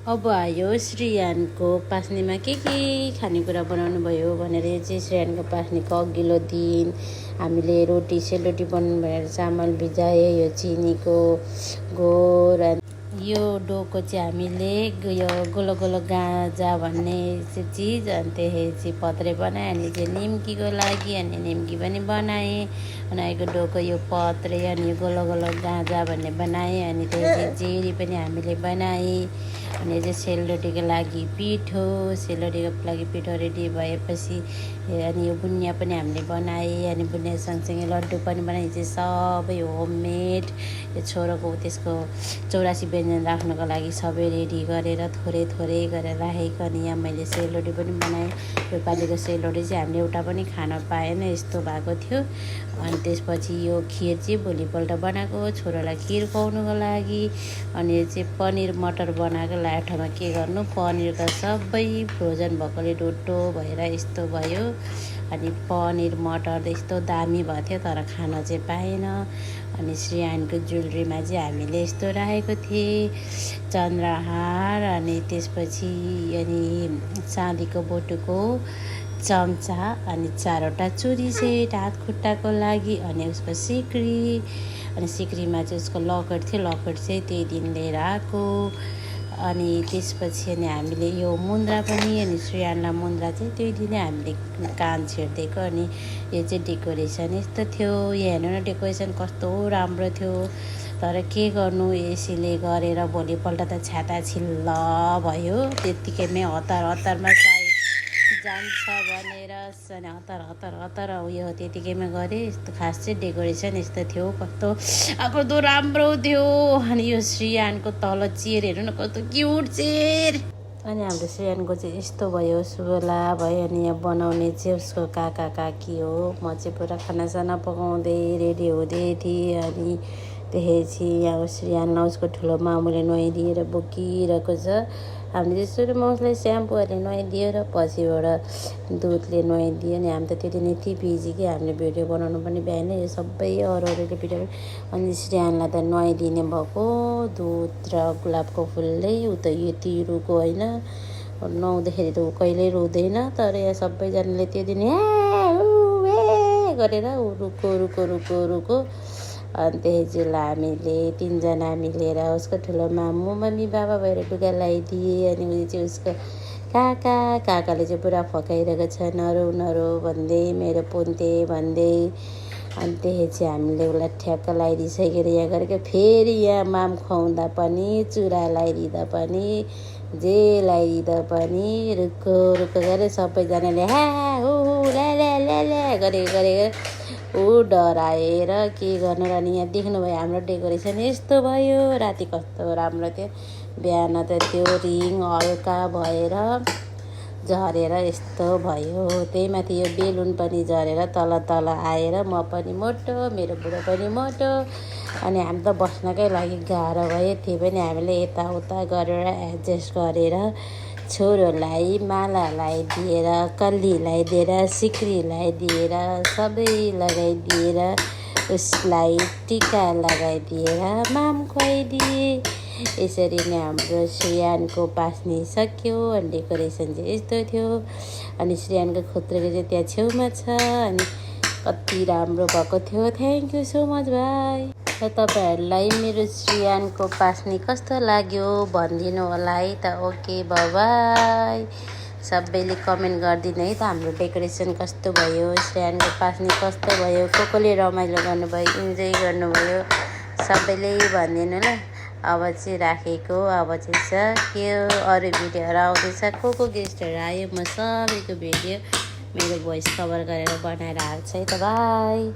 अब आयो श्रेयानको पास्नीमा के खानेकुरा बनाउनु भयो भनेर चाहिँ श्रेयानको पास्नीको अघिल्लो दिन हामीले सेलरोटी बनाउनु भनेर चामल भिजाए। यो चिनीको गोर यो डोको चाहिँ हामीले यो गोलो गोलो गाजा भन्ने चिज अनि त्यसपछि पत्रे बनाएँ। अनि चाहिँ निम्कीको लागि अनि निम्की पनि बनाएँ। अनि आएको डोको यो पत्रे अनि यो गोलो गोलो गाजा भन्ने बनाएँ। अनि त्यसपछि जेरी पनि हामीले बनाएँ। अनि चाहिँ सेलरोटीको लागि पिठो रेडी भएपछि अनि यो बुनिया पनि हामीले बनाएँ। अनि बुनिया सँगसँगै लड्डु पनि बनाएँ। चाहिँ सबै होममेड यो छोरोको त्यसको 84 व्यञ्जन राख्नको लागि सबै रेडी गरेर थोरै थोरै गरेर राखेको। अनि यहाँ मैले सेलरोटी पनि बनाएँ। यो पालिको सेलरोटी चाहिँ हामीले एउटा पनि खान पाएन, यस्तो भएको थियो। अनि त्यसपछि यो खिर चाहिँ भोलिपल्ट बनाएको छोरोलाई खिर खुवाउनुको लागि। अनि यो चाहिँ पनिर मटर बनाएको लाठोमा के गर्नु, पनिर त सबै फ्रोजन भएकोले डोटो भएर यस्तो भयो। अनि पनिर मटर यस्तो दामी भएको थियो तर खान चाहिँ पाएन। अनि श्रेयानको ज्वेलरीमा चाहिँ हामीले यस्तो राखेको थिएँ, चन्द्रहार अनि त्यसपछि अनि चाँदीको बोटुको चम्चा अनि 4वटा चुरी सेट हात खुट्टाको लागि। अनि उसको सिक्री अनि सिक्रीमा चाहिँ उसको लकेट थियो, लकेट चाहिँ त्यही दिन लिएर आएको। अनि त्यसपछि अनि हामीले यो मुन्द्रा पनि अनि श्रेयानलाई मुन्द्रा चाहिँ त्यही दिनै हामीले कान छेडिदिएको। अनि यो चाहिँ डेकोरेसन यस्तो थियो। यहाँ हेर्नु न डेकोरेसन कस्तो राम्रो थियो। तर के गर्नु, यसैले गरेर भोलिपल्ट त छ्याता छिल्ल भयो। त्यत्तिकैमै हतारमा सायद जान्छ भनेर हतार उयो त्यतिकैमा गरेँ। यस्तो खास चाहिँ डेकोरेसन यस्तो थियो, कस्तो राम्रो थियो। अनि यो श्रेयानको तल चेयर हेर्नु न कस्तो क्युट चेयर। अनि हाम्रो श्रेयानको चाहिँ यस्तो भयो, सुगोला भयो। अनि यहाँ बनाउने चाहिँ उसको काका काकी हो। म चाहिँ पुरा खानासाना पकाउँदै रेडी हुँदै थिएँ। अनि त्यसपछि यहाँ श्रेयानलाई उसको ठुलो मामुले नुहाइदिएर बोकिरहेको छ। हामीले चाहिँ सुरुमा उसलाई स्याम्पूहरूले नुहाइदियो र पछिबाट दुधले नुहाइदियो। अनि हामी त त्यो दिन यति बिजी कि हामीले भिडियो बनाउनु पनि भ्याएन, यो सबै अरूको भिडियो। अनि श्रेयानलाई त नुहाइदिने भएको दुध र गुलाबको फुलले। ऊ त यति रुको होइन, नुहाउँदाखेरि त ऊ कहिल्यै रुँदैन। तर यहाँ सबैजनाले त्यो दिन गरेर ऊ रुको। अनि त्यसलाई हामीले 3जना मिलेर उसको ठुलो मामु मम्मी बाबा भएर लुगा लगाइदिए। अनि उयो चाहिँ उसको काकाले चाहिँ पुरा फकाइरहेको छ, नरौ भन्दै, मेरो पुन्ते भन्दै। अनि त्यसपछि हामीले उसलाई ठ्याक्क लगाइदिइसकेर यहाँ गरेको। फेरि यहाँ माम खुवाउँदा पनि, चुरा लगाइदिँदा पनि, जे लगाइदिँदा पनि रुको गरेर सबैजनाले ल्या गरेर ऊ डराएर के गर्नु। र अनि यहाँ देख्नुभयो हाम्रो डेकोरेसन यस्तो भयो। राति कस्तो राम्रो थियो, बिहान त त्यो रिङ हल्का भएर झरेर यस्तो भयो। त्यही माथि यो बेलुन पनि झरेर तल आएर म पनि मोटो, मेरो बुढो पनि मोटो। अनि हामी त बस्नकै लागि गाह्रो भयो। त्यही पनि हामीले यताउता गरेर एडजस्ट गरेर छोरोलाई माला लगाइदिएर, कल्ली लगाइदिएर, सिक्री लगाइदिएर, सबै लगाइदिएर, उसलाई टिका लगाइदिएर माम खुवाइदिए। यसरी नै हाम्रो श्रेयानको पास्नी सक्यो। अनि डेकोरेसन चाहिँ यस्तो थियो। अनि श्रेयानको खोत्रेको चाहिँ त्यहाँ छेउमा छ। अनि कति राम्रो भएको थियो। थ्याङ्क यू सो मच भाइ। र तपाईँहरूलाई मेरो श्रेयानको पास्नी कस्तो लाग्यो भनिदिनु होला है त। Okay by. सबैले कमेन्ट गरिदिनु है त हाम्रो डेकोरेसन कस्तो भयो, श्रेयानको पास्नी कस्तो भयो, कोले रमाइलो गर्नुभयो, इन्जोय गर्नुभयो, सबैले भनिदिनु ल। अब चाहिँ राखेको, अब चाहिँ सक्यो। अरू भिडियोहरू आउँदैछ, को गेस्टहरू आयो, म सबैको भिडियो मेरो भोइस कभर गरेर बनाएर हाल्छु है त। बाई।